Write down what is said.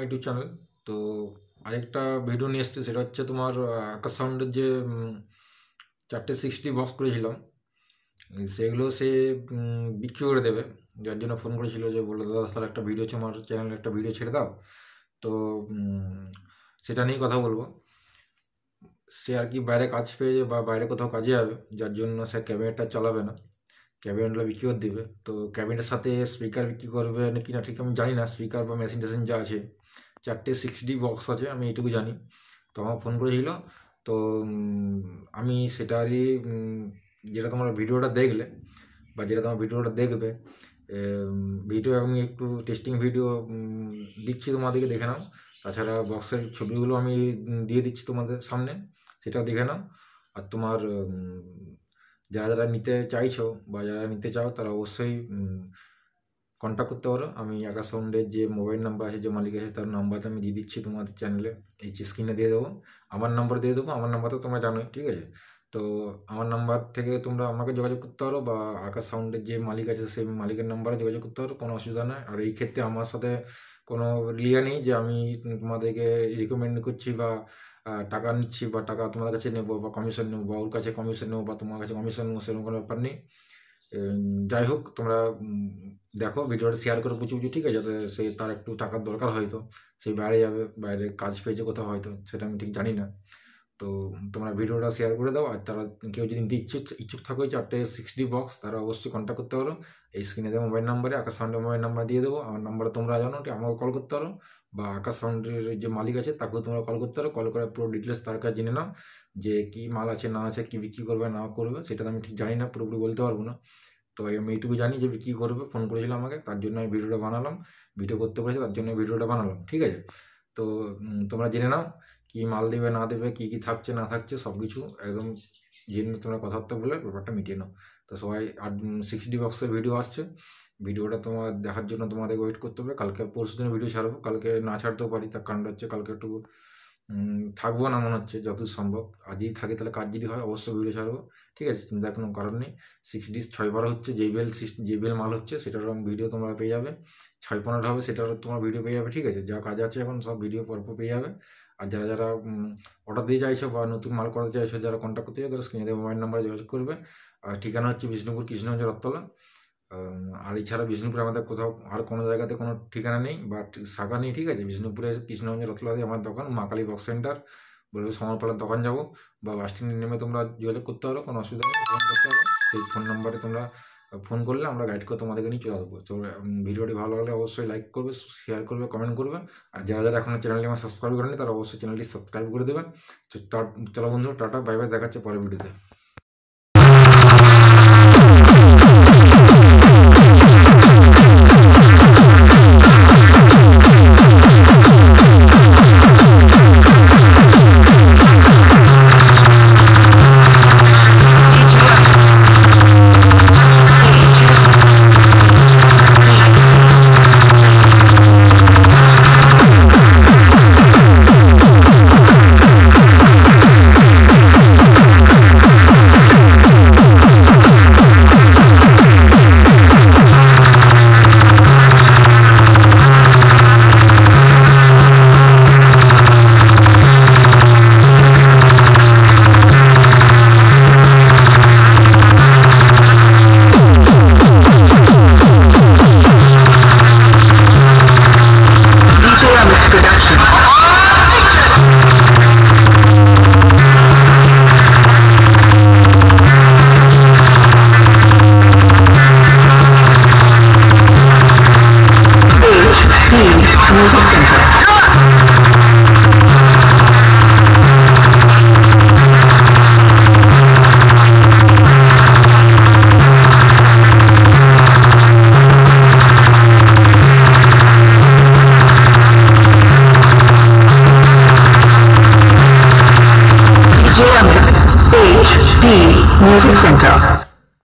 YouTube channel. তো আরেকটা video নিয়ে এসছে, সেটা হচ্ছে তোমার আকাশ সাউন্ডের যে 4টে 60 বক্স করেছিলাম, সেগুলো সে বিক্রি করে দেবে। যার জন্য ফোন করেছিল, যে বললো দাদা তাহলে একটা ভিডিও আমার চ্যানেলে একটা ভিডিও ছেড়ে দাও। তো সেটা নিয়েই কথা বলবো। সে আর কি বাইরে কাজ পেয়ে বা বাইরে কোথাও কাজে যাবে, যার জন্য সে ক্যাবিনেটটা চালাবে না, ক্যাবিনেটটা বিক্রি করে দিবে। তো ক্যাবিনেটের সাথে স্পিকার বিক্রি করবে নাকি না ঠিক আমি জানি না, স্পিকার বা মেশিন টেশিন যা আছে। 4টে 60 বক্স আছে, আমি এইটুকু জানি। তো আমার ফোন করেছিল। তো আমি সেটারই যেটা তোমার ভিডিওটা দেখলে বা যেটা তোমার ভিডিওটা দেখবে, ভিডিও আমি একটু টেস্টিং ভিডিও দিচ্ছি, তোমাদেরকে দেখে নাও। তাছাড়া বক্সের ছবিগুলো আমি দিয়ে দিচ্ছি তোমাদের সামনে, সেটাও দেখে নাও। আর তোমার যারা যারা নিতে চাইছো বা যারা নিতে চাও, তারা অবশ্যই কন্ট্যাক্ট করতে পারো। আমি আকাশ সাউন্ডের যে মোবাইল নাম্বার আছে, যে মালিক আছে, তার নাম্বারটা আমি দিয়ে দিচ্ছি তোমাদের চ্যানেলে, এই স্ক্রিনে দিয়ে দেবো। আমার নাম্বার দিয়ে দেবো, আমার নাম্বার তো তোমরা জানোই, ঠিক আছে? তো আমার নাম্বার থেকে তোমরা আমাকে যোগাযোগ করতে পারো, বা আকাশ সাউন্ডের যে মালিক আছে সেই মালিকের নাম্বারে যোগাযোগ করতে পারো, কোনো অসুবিধা নেই। আর এই ক্ষেত্রে আমার সাথে কোনো লিয়া নেই যে আমি তোমাদেরকে রিকমেন্ড করছি বা টাকা নিচ্ছি বা টাকা তোমাদের কাছে নেবো বা কমিশন নেবো, বা ওর কাছে কমিশন নেবো বা তোমার কাছে কমিশন নেবো, সেরকম কোনো ব্যাপার নেই। যাই হোক, তোমরা দেখো ভিডিওটা শেয়ার করে বুঝি বুঝি, ঠিক আছে? যাতে সে তার একটু টাকার দরকার, হয়তো সেই বাইরে যাবে, বাইরে কাজ পেয়েছে কোথাও হয়তো, সেটা আমি ঠিক জানি না। তো তোমরা ভিডিওটা শেয়ার করে দাও। আর তারা কেউ যদি নিতে ইচ্ছুক থাকো 4টে 60 বক্স, তারা অবশ্যই কন্ট্যাক্ট করতে পারো। এই স্ক্রিনে দেওয়া মোবাইল নাম্বারে, আকাশ সাউন্ডের মোবাইল নাম্বার দিয়ে দেবো। আমার নাম্বারে তোমরা জানো, ঠিক আমাকে কল করতে পারো, বা আকাশ সাউন্ডের যে মালিক আছে তাকেও তোমরা কল করতে পারো। কল করে পুরো ডিটেলস তার কাছে জেনে নাও, যে কী মাল আছে না আছে, কী বিক্রি করবে না করবে, সেটা তো আমি ঠিক জানি না, পুরোপুরি বলতে পারবো না। তো আমি এইটুকু জানি যে বিক্রি করবে, ফোন করেছিল আমাকে, তার জন্য আমি ভিডিওটা বানালাম। ভিডিও করতে পেরেছি, তার জন্য ভিডিওটা বানালাম, ঠিক আছে? তো তোমরা জেনে নাও কী মাল দেবে না দেবে, কী কী থাকছে না থাকছে, সব কিছু একদম জেনে তোমরা কথাবার্তা বলে ব্যাপারটা মিটিয়ে নাও। তো সবাই 60 বক্সের ভিডিও আসছে, ভিডিওটা তোমার দেখার জন্য তোমাদের ওয়েট করতে হবে। কালকে পরশু দিনে ভিডিও ছাড়বো, কালকে না ছাড়তেও পারি, তার কারণটা হচ্ছে কালকে একটু থাকবো না মনে হচ্ছে, যতদূর সম্ভব। আজই থাকে তাহলে কাজ যদি হয় অবশ্যই ভিডিও ছাড়বো, ঠিক আছে? চিন্তার কোনো কারণ নেই। 6 6 হচ্ছে JBL মাল হচ্ছে, সেটারও ভিডিও তোমরা পেয়ে যাবে। 6 হবে, সেটারও তোমার ভিডিও পেয়ে যাবে, ঠিক আছে? যা কাজ আছে এখন সব ভিডিও পরপর পেয়ে যাবে। আর যারা যারা অর্ডার দিয়ে চাইছো বা নতুন মাল করতে চাইছো, যারা কন্ট্যাক্ট করতে চাই, তারা স্ক্রিনে দেওয়া মোবাইল নাম্বারে যোগাযোগ করবে। আর ঠিকানা হচ্ছে বিষ্ণুপুর কৃষ্ণগঞ্জ রথতলা। আর এছাড়া বিষ্ণুপুরে আমাদের কোথাও আর কোনো জায়গাতে কোনো ঠিকানা নেই বা শাখা নেই, ঠিক আছে? বিষ্ণুপুরে কৃষ্ণগঞ্জের রথতলাতে আমার দোকান, মা কালী বক্স সেন্টার। বলবে সমরপাড়ার দোকান যাবো, বা বাস স্ট্যান্ডে নেমে তোমরা যোগাযোগ করতে পারো, কোনো অসুবিধা নেই, ফোন করতে পারো। সেই ফোন নাম্বারে তোমরা ফোন করলে আমরা গাইড করে তোমাদেরকে নিয়ে চলে আসবো। তো ভিডিওটি ভালো লাগলে অবশ্যই লাইক করবে, শেয়ার করবে, কমেন্ট করবে। আর যারা যারা এখনো চ্যানেলটি আমার সাবস্ক্রাইব করেনি, তারা অবশ্যই চ্যানেলটি সাবস্ক্রাইব করে দেবে। তো চলো বন্ধু, টাটা, বাই বাই, দেখাচ্ছে পরের ভিডিওতে।